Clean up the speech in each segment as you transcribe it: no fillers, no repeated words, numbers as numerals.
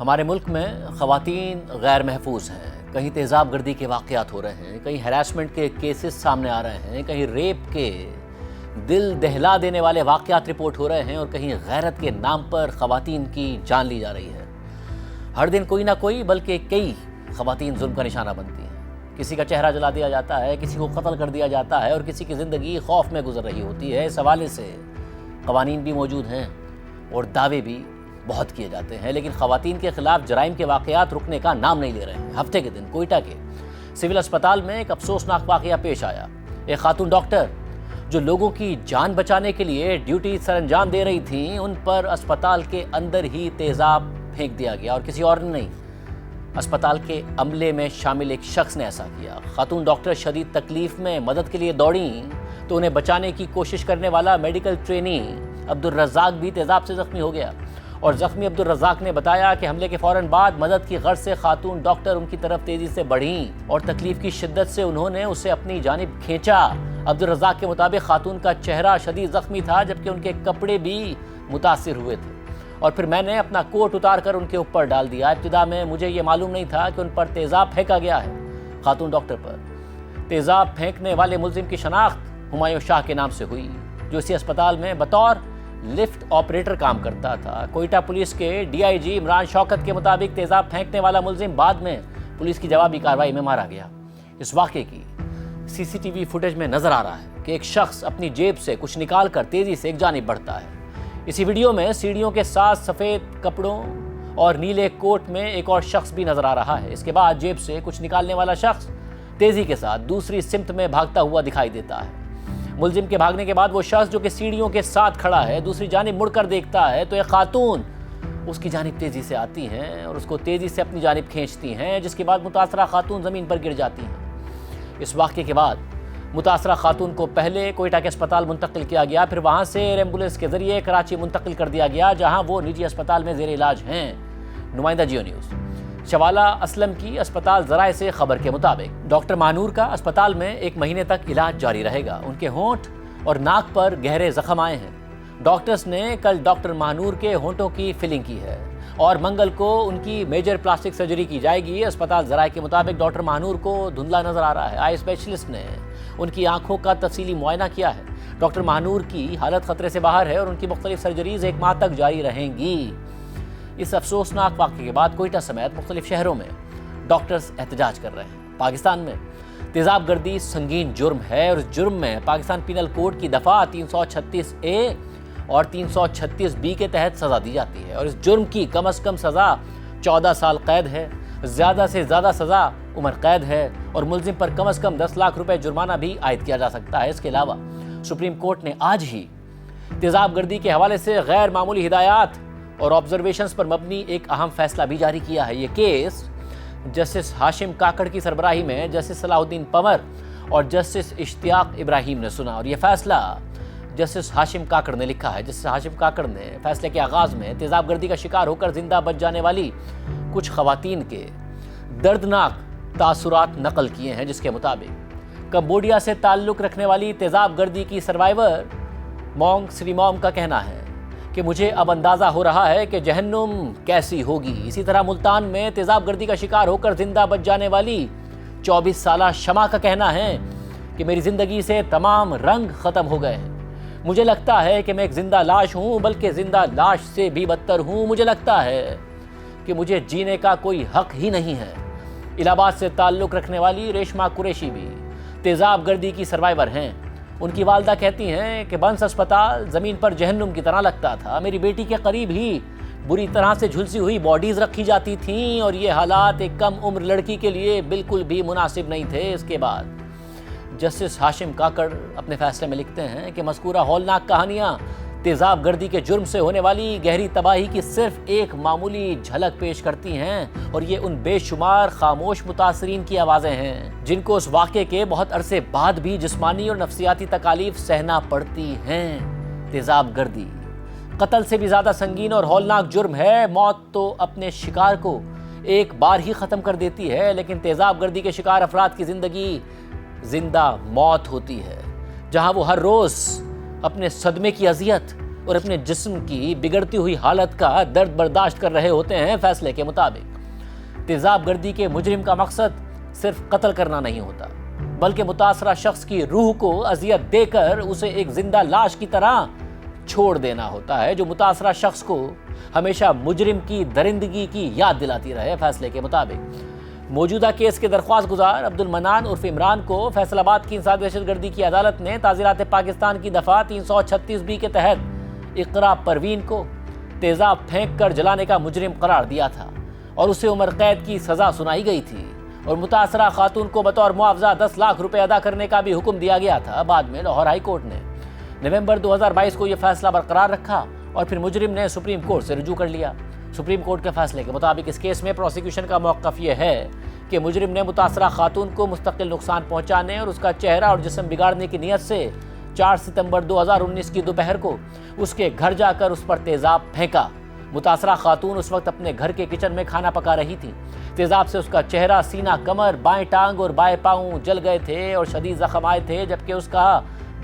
ہمارے ملک میں خواتین غیر محفوظ ہیں، کہیں تیزاب گردی کے واقعات ہو رہے ہیں، کہیں ہراسمنٹ کے کیسز سامنے آ رہے ہیں، کہیں ریپ کے دل دہلا دینے والے واقعات رپورٹ ہو رہے ہیں، اور کہیں غیرت کے نام پر خواتین کی جان لی جا رہی ہے۔ ہر دن کوئی نہ کوئی بلکہ کئی خواتین ظلم کا نشانہ بنتی ہیں۔ کسی کا چہرہ جلا دیا جاتا ہے، کسی کو قتل کر دیا جاتا ہے، اور کسی کی زندگی خوف میں گزر رہی ہوتی ہے۔ اس حوالے سے قوانین بھی موجود ہیں اور دعوے بھی بہت کیے جاتے ہیں، لیکن خواتین کے خلاف جرائم کے واقعات رکنے کا نام نہیں لے رہے ہیں۔ ہفتے کے دن کوئٹہ کے سول اسپتال میں ایک افسوسناک واقعہ پیش آیا۔ ایک خاتون ڈاکٹر جو لوگوں کی جان بچانے کے لیے ڈیوٹی سر انجام دے رہی تھیں، ان پر اسپتال کے اندر ہی تیزاب پھینک دیا گیا، اور کسی اور نے نہیں، اسپتال کے عملے میں شامل ایک شخص نے ایسا کیا۔ خاتون ڈاکٹر شدید تکلیف میں مدد کے لیے دوڑیں تو انہیں بچانے کی کوشش کرنے والا میڈیکل ٹرینی عبدالرزاق بھی تیزاب سے زخمی ہو گیا، اور زخمی عبدالرزاق نے بتایا کہ حملے کے فوراً بعد مدد کی غرض سے خاتون ڈاکٹر ان کی طرف تیزی سے بڑھیں اور تکلیف کی شدت سے انہوں نے اسے اپنی جانب کھینچا۔ عبدالرزاق کے مطابق خاتون کا چہرہ شدید زخمی تھا، جبکہ ان کے کپڑے بھی متاثر ہوئے تھے، اور پھر میں نے اپنا کوٹ اتار کر ان کے اوپر ڈال دیا۔ ابتدا میں مجھے یہ معلوم نہیں تھا کہ ان پر تیزاب پھینکا گیا ہے۔ خاتون ڈاکٹر پر تیزاب پھینکنے والے ملزم کی شناخت ہمایوں شاہ کے نام سے ہوئی، جو اسی اسپتال میں بطور لفٹ آپریٹر کام کرتا تھا۔ کوئٹہ پولیس کے ڈی آئی جی عمران شوکت کے مطابق تیزاب پھینکنے والا ملزم بعد میں پولیس کی جوابی کارروائی میں مارا گیا۔ اس واقعے کی سی سی ٹی وی فوٹیج میں نظر آ رہا ہے کہ ایک شخص اپنی جیب سے کچھ نکال کر تیزی سے ایک جانب بڑھتا ہے۔ اسی ویڈیو میں سیڑھیوں کے ساتھ سفید کپڑوں اور نیلے کوٹ میں ایک اور شخص بھی نظر آ رہا ہے۔ اس کے بعد جیب سے کچھ نکالنے والا شخص تیزی کے ساتھ دوسری سمت میں بھاگتا ہوا دکھائی دیتا ہے۔ ملزم کے بھاگنے کے بعد وہ شخص جو کہ سیڑھیوں کے ساتھ کھڑا ہے دوسری جانب مڑ کر دیکھتا ہے تو ایک خاتون اس کی جانب تیزی سے آتی ہیں اور اس کو تیزی سے اپنی جانب کھینچتی ہیں، جس کے بعد متاثرہ خاتون زمین پر گر جاتی ہیں۔ اس واقعے کے بعد متاثرہ خاتون کو پہلے کوئٹہ کے اسپتال منتقل کیا گیا، پھر وہاں سے ایئر ایمبولینس کے ذریعے کراچی منتقل کر دیا گیا، جہاں وہ نجی اسپتال میں زیر علاج ہیں۔ نمائندہ جیو نیوز شوالہ اسلم کی اسپتال ذرائع سے خبر کے مطابق ڈاکٹر مانور کا اسپتال میں 1 مہینے تک علاج جاری رہے گا۔ ان کے ہونٹ اور ناک پر گہرے زخم آئے ہیں۔ ڈاکٹرز نے کل ڈاکٹر مانور کے ہونٹوں کی فلنگ کی ہے، اور منگل کو ان کی میجر پلاسٹک سرجری کی جائے گی۔ اسپتال ذرائع کے مطابق ڈاکٹر مانور کو دھندلا نظر آ رہا ہے۔ آئی اسپیشلسٹ نے ان کی آنکھوں کا تفصیلی معائنہ کیا ہے۔ ڈاکٹر مانور کی حالت خطرے سے باہر ہے، اور ان کی مختلف سرجریز 1 ماہ تک جاری رہیں گی۔ اس افسوسناک واقعے کے بعد کوئٹہ سمیت مختلف شہروں میں ڈاکٹرز احتجاج کر رہے ہیں۔ پاکستان میں تیزاب گردی سنگین جرم ہے، اور اس جرم میں پاکستان پینل کوڈ کی دفعہ 336A اور 336B کے تحت سزا دی جاتی ہے، اور اس جرم کی کم از کم سزا 14 سال قید ہے، زیادہ سے زیادہ سزا عمر قید ہے، اور ملزم پر کم از کم 10 لاکھ روپے جرمانہ بھی عائد کیا جا سکتا ہے۔ اس کے علاوہ سپریم کورٹ نے آج ہی تیزاب گردی کے حوالے سے غیر معمولی ہدایات اور آبزرویشنز پر مبنی ایک اہم فیصلہ بھی جاری کیا ہے۔ یہ کیس جسٹس ہاشم کاکڑ کی سربراہی میں جسٹس صلاح الدین پنور اور جسٹس اشتیاق ابراہیم نے سنا، اور یہ فیصلہ جسٹس ہاشم کاکڑ نے لکھا ہے۔ جسٹس ہاشم کاکڑ نے فیصلے کے آغاز میں تیزاب گردی کا شکار ہو کر زندہ بچ جانے والی کچھ خواتین کے دردناک تاثرات نقل کیے ہیں، جس کے مطابق کمبوڈیا سے تعلق رکھنے والی تیزاب گردی کی سروائیور مونگ سری موم کا کہنا ہے کہ مجھے اب اندازہ ہو رہا ہے کہ جہنم کیسی ہوگی۔ اسی طرح ملتان میں تیزاب گردی کا شکار ہو کر زندہ بچ جانے والی 24 سالہ شمع کا کہنا ہے کہ میری زندگی سے تمام رنگ ختم ہو گئے ہیں۔ مجھے لگتا ہے کہ میں ایک زندہ لاش ہوں، بلکہ زندہ لاش سے بھی بدتر ہوں۔ مجھے لگتا ہے کہ مجھے جینے کا کوئی حق ہی نہیں ہے۔ الہ آباد سے تعلق رکھنے والی ریشما قریشی بھی تیزاب گردی کی سروائیور ہیں۔ ان کی والدہ کہتی ہیں کہ بنس اسپتال زمین پر جہنم کی طرح لگتا تھا۔ میری بیٹی کے قریب ہی بری طرح سے جھلسی ہوئی باڈیز رکھی جاتی تھیں، اور یہ حالات ایک کم عمر لڑکی کے لیے بالکل بھی مناسب نہیں تھے۔ اس کے بعد جسٹس ہاشم کاکڑ اپنے فیصلے میں لکھتے ہیں کہ مذکورہ ہولناک کہانیاں تیزاب گردی کے جرم سے ہونے والی گہری تباہی کی صرف ایک معمولی جھلک پیش کرتی ہیں، اور یہ ان بے شمار خاموش متاثرین کی آوازیں ہیں جن کو اس واقعے کے بہت عرصے بعد بھی جسمانی اور نفسیاتی تکالیف سہنا پڑتی ہیں۔ تیزاب گردی قتل سے بھی زیادہ سنگین اور ہولناک جرم ہے۔ موت تو اپنے شکار کو ایک بار ہی ختم کر دیتی ہے، لیکن تیزاب گردی کے شکار افراد کی زندگی زندہ موت ہوتی ہے، جہاں وہ ہر روز اپنے صدمے کی اذیت اور اپنے جسم کی بگڑتی ہوئی حالت کا درد برداشت کر رہے ہوتے ہیں۔ فیصلے کے مطابق تیزاب گردی کے مجرم کا مقصد صرف قتل کرنا نہیں ہوتا، بلکہ متاثرہ شخص کی روح کو اذیت دے کر اسے ایک زندہ لاش کی طرح چھوڑ دینا ہوتا ہے، جو متاثرہ شخص کو ہمیشہ مجرم کی درندگی کی یاد دلاتی رہے۔ فیصلے کے مطابق موجودہ کیس کے درخواست گزار عبد المنان عرف عمران کو فیصل آباد کی انسداد دہشت گردی کی عدالت نے تعزیرات پاکستان کی دفعہ 336B کے تحت اقرا پروین کو تیزاب پھینک کر جلانے کا مجرم قرار دیا تھا اور اسے عمر قید کی سزا سنائی گئی تھی، اور متاثرہ خاتون کو بطور معاوضہ 10 لاکھ روپے ادا کرنے کا بھی حکم دیا گیا تھا۔ بعد میں لاہور ہائی کورٹ نے نومبر 2022 کو یہ فیصلہ برقرار رکھا اور پھر مجرم نے سپریم کورٹ سے رجوع کر لیا۔ سپریم کورٹ کے فیصلے کے مطابق اس کیس میں پروسیکیوشن کا موقف یہ ہے کہ مجرم نے متاثرہ خاتون کو مستقل نقصان پہنچانے اور اس کا چہرہ اور جسم بگاڑنے کی نیت سے 4 ستمبر 2019 کی دوپہر کو اس کے گھر جا کر اس پر تیزاب پھینکا۔ متاثرہ خاتون اس وقت اپنے گھر کے کچن میں کھانا پکا رہی تھی۔ تیزاب سے اس کا چہرہ، سینہ، کمر، بائیں ٹانگ اور بائیں پاؤں جل گئے تھے اور شدید زخم آئے تھے، جبکہ اس کا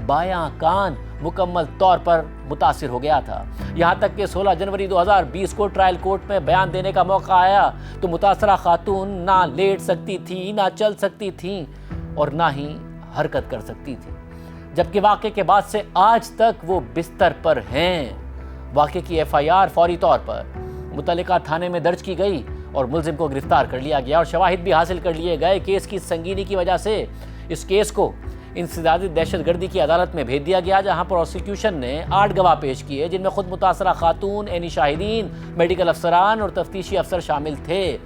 بایاں کان مکمل طور پر متاثر ہو گیا تھا۔ یہاں تک کہ 16 جنوری 2020 کو ٹرائل کورٹ میں بیان دینے کا موقع آیا تو متاثرہ خاتون نہ لیٹ سکتی تھی، نہ چل سکتی تھی اور نہ ہی حرکت کر سکتی تھی، جبکہ واقعے کے بعد سے آج تک وہ بستر پر ہیں۔ واقعے کی FIR فوری طور پر متعلقہ تھانے میں درج کی گئی اور ملزم کو گرفتار کر لیا گیا اور شواہد بھی حاصل کر لیے گئے۔ کیس کی سنگینی کی وجہ سے اس کیس کو انسداد دہشت گردی کی عدالت میں بھیج دیا گیا، جہاں پروسیکیوشن نے 8 گواہ پیش کیے، جن میں خود متاثرہ خاتون، عینی شاہدین، میڈیکل افسران اور تفتیشی افسر شامل تھے۔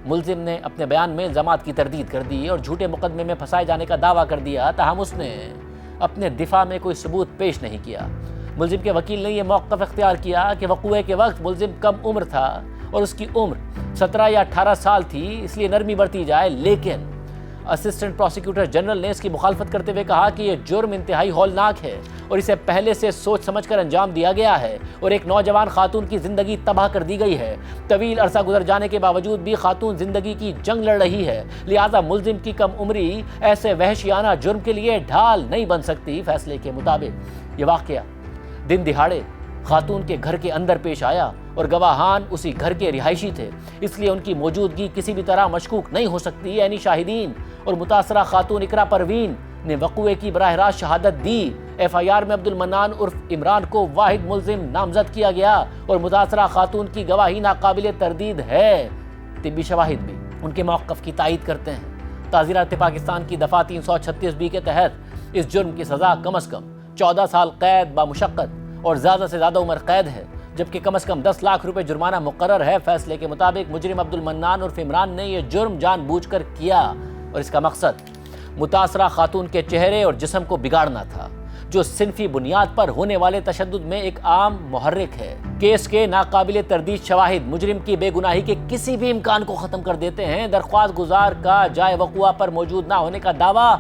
ملزم نے اپنے بیان میں الزامات کی تردید کر دی اور جھوٹے مقدمے میں پھنسائے جانے کا دعویٰ کر دیا، تاہم اس نے اپنے دفاع میں کوئی ثبوت پیش نہیں کیا۔ ملزم کے وکیل نے یہ موقف اختیار کیا کہ وقوعے کے وقت ملزم کم عمر تھا اور اس کی عمر 17 یا 18 سال تھی، اس لیے نرمی برتی جائے، لیکن اسسٹنٹ پروسیکیوٹر جنرل نے اس کی مخالفت کرتے ہوئے کہا کہ یہ جرم انتہائی ہولناک ہے اور اسے پہلے سے سوچ سمجھ کر انجام دیا گیا ہے اور ایک نوجوان خاتون کی زندگی تباہ کر دی گئی ہے۔ طویل عرصہ گزر جانے کے باوجود بھی خاتون زندگی کی جنگ لڑ رہی ہے، لہٰذا ملزم کی کم عمری ایسے وحشیانہ جرم کے لیے ڈھال نہیں بن سکتی۔ فیصلے کے مطابق یہ واقعہ دن دہاڑے خاتون کے گھر کے اندر پیش آیا اور گواہان اسی گھر کے رہائشی تھے، اس لیے ان کی موجودگی کسی بھی طرح مشکوک نہیں ہو سکتی۔ عینی شاہدین اور متاثرہ خاتون اقرا پروین نے وقوعے کی براہ راست شہادت دی۔ FIR میں عبد المنان عرف عمران کو واحد ملزم نامزد کیا گیا اور متاثرہ خاتون کی گواہی ناقابل تردید ہے۔ طبی شواہد بھی ان کے موقف کی تائید کرتے ہیں۔ تعزیرات پاکستان کی دفعہ 336B کے تحت اس جرم کی سزا کم از کم 14 سال قید بامشقت اور زیادہ سے زیادہ عمر قید ہے، جبکہ کم از کم 10 لاکھ روپے جرمانہ مقرر ہے۔ فیصلے کے مطابق مجرم عبد المنان عرف عمران نے یہ جرم جان بوجھ کر کیا اور اس کا مقصد متاثرہ خاتون کے چہرے اور جسم کو بگاڑنا تھا، جو صنفی بنیاد پر ہونے والے تشدد میں ایک عام محرک ہے۔ کیس کے ناقابل تردید شواہد مجرم کی بے گناہی کے کسی بھی امکان کو ختم کر دیتے ہیں۔ درخواست گزار کا جائے وقوع پر موجود نہ ہونے کا دعویٰ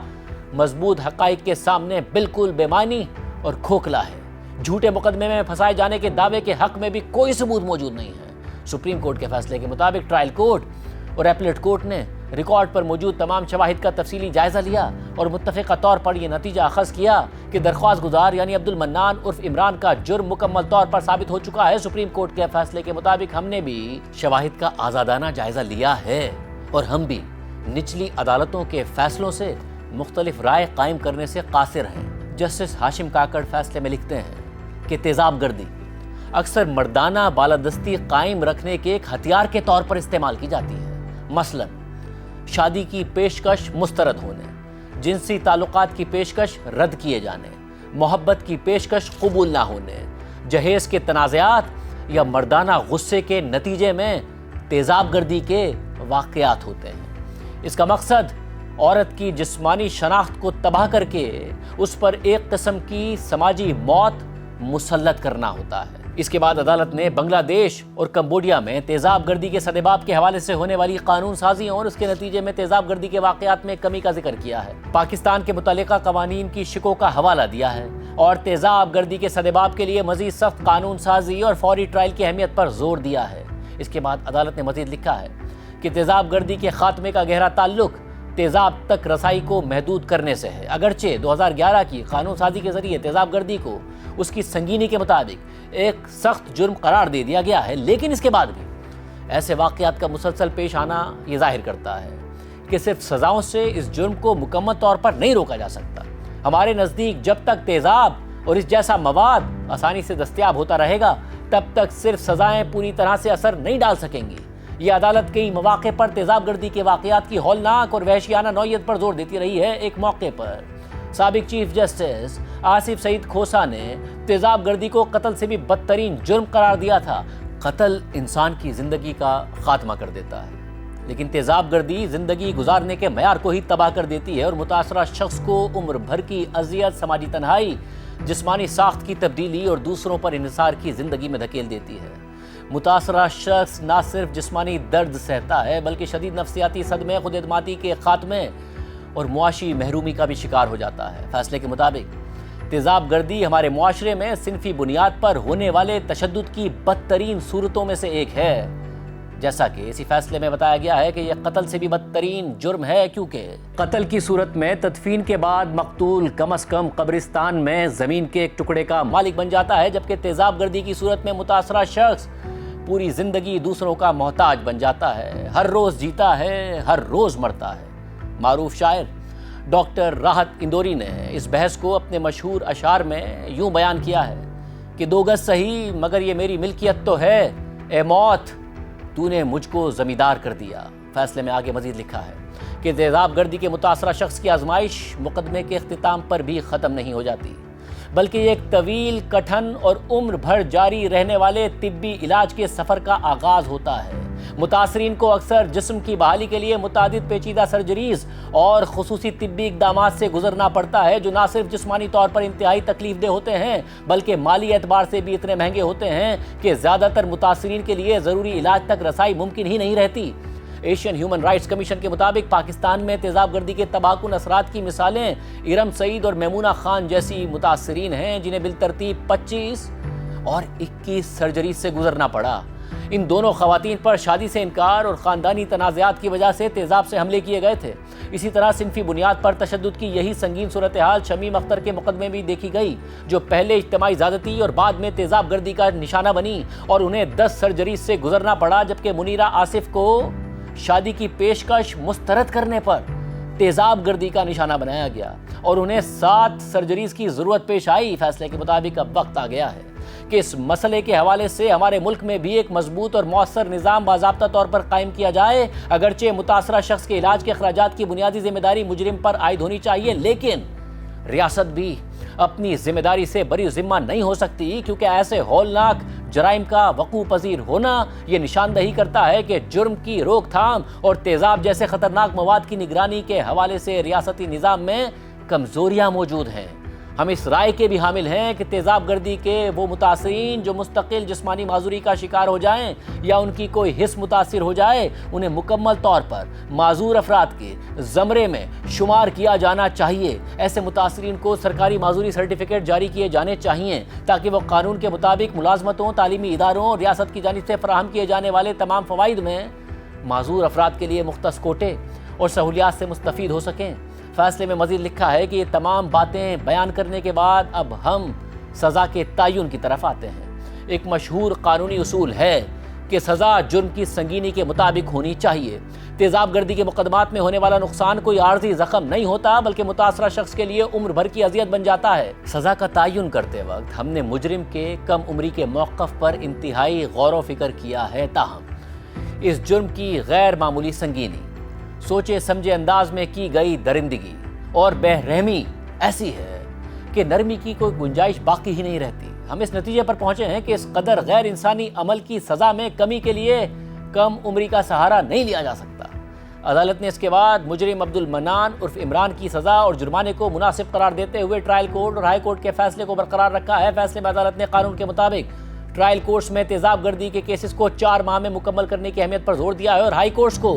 مضبوط حقائق کے سامنے بالکل بے معنی اور کھوکھلا ہے۔ جھوٹے مقدمے میں پھنسائے جانے کے دعوے کے حق میں بھی کوئی ثبوت موجود نہیں ہے۔ سپریم کورٹ کے فیصلے کے مطابق ٹرائل کورٹ اور ایپلیٹ کورٹ نے ریکارڈ پر موجود تمام شواہد کا تفصیلی جائزہ لیا اور متفقہ طور پر یہ نتیجہ اخذ کیا کہ درخواست گزار یعنی عبد المنان عرف عمران کا جرم مکمل طور پر ثابت ہو چکا ہے۔ سپریم کورٹ کے فیصلے کے مطابق ہم نے بھی شواہد کا آزادانہ جائزہ لیا ہے اور ہم بھی نچلی عدالتوں کے فیصلوں سے مختلف رائے قائم کرنے سے قاصر ہیں۔ جسٹس ہاشم کاکڑ فیصلے میں لکھتے ہیں کہ تیزاب گردی اکثر مردانہ بالادستی قائم رکھنے کے ایک ہتھیار کے طور پر استعمال کی جاتی ہے، مثلاً شادی کی پیشکش مسترد ہونے، جنسی تعلقات کی پیشکش رد کیے جانے، محبت کی پیشکش قبول نہ ہونے، جہیز کے تنازعات یا مردانہ غصے کے نتیجے میں تیزاب گردی کے واقعات ہوتے ہیں۔ اس کا مقصد عورت کی جسمانی شناخت کو تباہ کر کے اس پر ایک قسم کی سماجی موت مسلط کرنا ہوتا ہے۔ اس کے بعد عدالت نے بنگلہ دیش اور کمبوڈیا میں تیزاب گردی کے سدباب کے حوالے سے ہونے والی قانون سازی اور اس کے نتیجے میں تیزاب گردی کے واقعات میں کمی کا ذکر کیا ہے۔ پاکستان کے متعلقہ قوانین کی شکوں کا حوالہ دیا ہے اور تیزاب گردی کے سدباب کے لیے مزید سخت قانون سازی اور فوری ٹرائل کی اہمیت پر زور دیا ہے۔ اس کے بعد عدالت نے مزید لکھا ہے کہ تیزاب گردی کے خاتمے کا گہرا تعلق تیزاب تک رسائی کو محدود کرنے سے ہے۔ اگرچہ 2011 کی قانون سازی کے ذریعے تیزاب گردی کو اس کی سنگینی کے مطابق ایک سخت جرم قرار دے دیا گیا ہے، لیکن اس کے بعد بھی ایسے واقعات کا مسلسل پیش آنا یہ ظاہر کرتا ہے کہ صرف سزاؤں سے اس جرم کو مکمل طور پر نہیں روکا جا سکتا۔ ہمارے نزدیک جب تک تیزاب اور اس جیسا مواد آسانی سے دستیاب ہوتا رہے گا، تب تک صرف سزائیں پوری طرح سے اثر نہیں ڈال سکیں گی۔ یہ عدالت کئی مواقع پر تیزاب گردی کے واقعات کی ہولناک اور وحشیانہ نوعیت پر زور دیتی رہی ہے۔ ایک موقع پر سابق چیف جسٹس آصف سعید کھوسہ نے تیزاب گردی کو قتل سے بھی بدترین جرم قرار دیا تھا۔ قتل انسان کی زندگی کا خاتمہ کر دیتا ہے، لیکن تیزاب گردی زندگی گزارنے کے معیار کو ہی تباہ کر دیتی ہے اور متاثرہ شخص کو عمر بھر کی اذیت، سماجی تنہائی، جسمانی ساخت کی تبدیلی اور دوسروں پر انحصار کی زندگی میں دھکیل دیتی ہے۔ متاثرہ شخص نہ صرف جسمانی درد سہتا ہے بلکہ شدید نفسیاتی صدمے، خود اعتمادی کے خاتمے اور معاشی محرومی کا بھی شکار ہو جاتا ہے۔ فیصلے کے مطابق تیزاب گردی ہمارے معاشرے میں صنفی بنیاد پر ہونے والے تشدد کی بدترین صورتوں میں سے ایک ہے۔ جیسا کہ اسی فیصلے میں بتایا گیا ہے کہ یہ قتل سے بھی بدترین جرم ہے، کیونکہ قتل کی صورت میں تدفین کے بعد مقتول کم از کم قبرستان میں زمین کے ایک ٹکڑے کا مالک بن جاتا ہے، جبکہ تیزاب گردی کی صورت میں متاثرہ شخص پوری زندگی دوسروں کا محتاج بن جاتا ہے، ہر روز جیتا ہے، ہر روز مرتا ہے۔ معروف شاعر ڈاکٹر راحت اندوری نے اس بحث کو اپنے مشہور اشعار میں یوں بیان کیا ہے کہ 2 گز سہی مگر یہ میری ملکیت تو ہے، اے موت تو نے مجھ کو زمیندار کر دیا۔ فیصلے میں آگے مزید لکھا ہے کہ تیزاب گردی کے متاثرہ شخص کی آزمائش مقدمے کے اختتام پر بھی ختم نہیں ہو جاتی، بلکہ یہ ایک طویل، کٹھن اور عمر بھر جاری رہنے والے طبی علاج کے سفر کا آغاز ہوتا ہے۔ متاثرین کو اکثر جسم کی بحالی کے لیے متعدد پیچیدہ سرجریز اور خصوصی طبی اقدامات سے گزرنا پڑتا ہے، جو نہ صرف جسمانی طور پر انتہائی تکلیف دہ ہوتے ہیں بلکہ مالی اعتبار سے بھی اتنے مہنگے ہوتے ہیں کہ زیادہ تر متاثرین کے لیے ضروری علاج تک رسائی ممکن ہی نہیں رہتی۔ ایشین ہیومن رائٹس کمیشن کے مطابق پاکستان میں تیزاب گردی کے تباہ کن اثرات کی مثالیں ارم سعید اور میمونہ خان جیسی متاثرین ہیں، جنہیں بالترتیب 25 اور 21 سرجری سے گزرنا پڑا۔ ان دونوں خواتین پر شادی سے انکار اور خاندانی تنازعات کی وجہ سے تیزاب سے حملے کیے گئے تھے۔ اسی طرح صنفی بنیاد پر تشدد کی یہی سنگین صورتحال شمیم اختر کے مقدمے میں دیکھی گئی، جو پہلے اجتماعی زیادتی اور بعد میں تیزاب گردی کا نشانہ بنی اور انہیں 10 سرجری سے گزرنا پڑا، جبکہ منیرہ آصف کو شادی کی پیشکش مسترد کرنے پر تیزاب گردی کا نشانہ بنایا گیا اور انہیں 7 سرجریز کی ضرورت پیش آئی۔ فیصلے کے مطابق اب وقت آ گیا ہے کہ اس مسئلے کے حوالے سے ہمارے ملک میں بھی ایک مضبوط اور مؤثر نظام باضابطہ طور پر قائم کیا جائے۔ اگرچہ متاثرہ شخص کے علاج کے اخراجات کی بنیادی ذمہ داری مجرم پر عائد ہونی چاہیے، لیکن ریاست بھی اپنی ذمہ داری سے بری ذمہ نہیں ہو سکتی، کیونکہ ایسے ہولناک جرائم کا وقوع پذیر ہونا یہ نشاندہی کرتا ہے کہ جرم کی روک تھام اور تیزاب جیسے خطرناک مواد کی نگرانی کے حوالے سے ریاستی نظام میں کمزوریاں موجود ہیں۔ ہم اس رائے کے بھی حامل ہیں کہ تیزاب گردی کے وہ متاثرین جو مستقل جسمانی معذوری کا شکار ہو جائیں یا ان کی کوئی حص متاثر ہو جائے، انہیں مکمل طور پر معذور افراد کے زمرے میں شمار کیا جانا چاہیے۔ ایسے متاثرین کو سرکاری معذوری سرٹیفکیٹ جاری کیے جانے چاہیے تاکہ وہ قانون کے مطابق ملازمتوں، تعلیمی اداروں اور ریاست کی جانب سے فراہم کیے جانے والے تمام فوائد میں معذور افراد کے لیے مختص کوٹے اور سہولیات سے مستفید ہو سکیں۔ فیصلے میں مزید لکھا ہے کہ یہ تمام باتیں بیان کرنے کے بعد اب ہم سزا کے تعین کی طرف آتے ہیں۔ ایک مشہور قانونی اصول ہے کہ سزا جرم کی سنگینی کے مطابق ہونی چاہیے۔ تیزاب گردی کے مقدمات میں ہونے والا نقصان کوئی عارضی زخم نہیں ہوتا بلکہ متاثرہ شخص کے لیے عمر بھر کی اذیت بن جاتا ہے۔ سزا کا تعین کرتے وقت ہم نے مجرم کے کم عمری کے موقف پر انتہائی غور و فکر کیا ہے، تاہم اس جرم کی غیر معمولی سنگینی، سوچے سمجھے انداز میں کی گئی درندگی اور بے رحمی ایسی ہے کہ نرمی کی کوئی گنجائش باقی ہی نہیں رہتی۔ ہم اس نتیجے پر پہنچے ہیں کہ اس قدر غیر انسانی عمل کی سزا میں کمی کے لیے کم عمری کا سہارا نہیں لیا جا سکتا۔ عدالت نے اس کے بعد مجرم عبد المنان عرف عمران کی سزا اور جرمانے کو مناسب قرار دیتے ہوئے ٹرائل کورٹ اور ہائی کورٹ کے فیصلے کو برقرار رکھا ہے۔ فیصلے میں عدالت نے قانون کے مطابق ٹرائل کورٹس میں تیزاب گردی کے کیسز کو 4 ماہ میں مکمل کرنے کی اہمیت پر زور دیا ہے اور ہائی کورٹس کو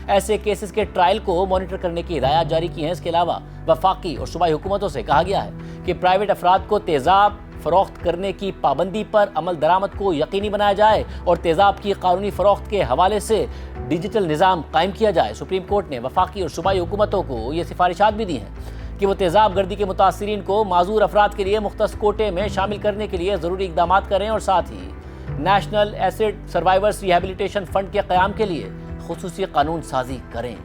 ایسے کیسز کے ٹرائل کو مانیٹر کرنے کی ہدایات جاری کی ہیں۔ اس کے علاوہ وفاقی اور صوبائی حکومتوں سے کہا گیا ہے کہ پرائیویٹ افراد کو تیزاب فروخت کرنے کی پابندی پر عمل درآمد کو یقینی بنایا جائے اور تیزاب کی قانونی فروخت کے حوالے سے ڈیجیٹل نظام قائم کیا جائے۔ سپریم کورٹ نے وفاقی اور صوبائی حکومتوں کو یہ سفارشات بھی دی ہیں کہ وہ تیزاب گردی کے متاثرین کو معذور افراد کے لیے مختص کوٹے میں شامل کرنے کے لیے ضروری اقدامات کریں اور ساتھ ہی national acid survivors rehabilitation fund کے قیام کے لیے خصوصی قانون سازی کریں۔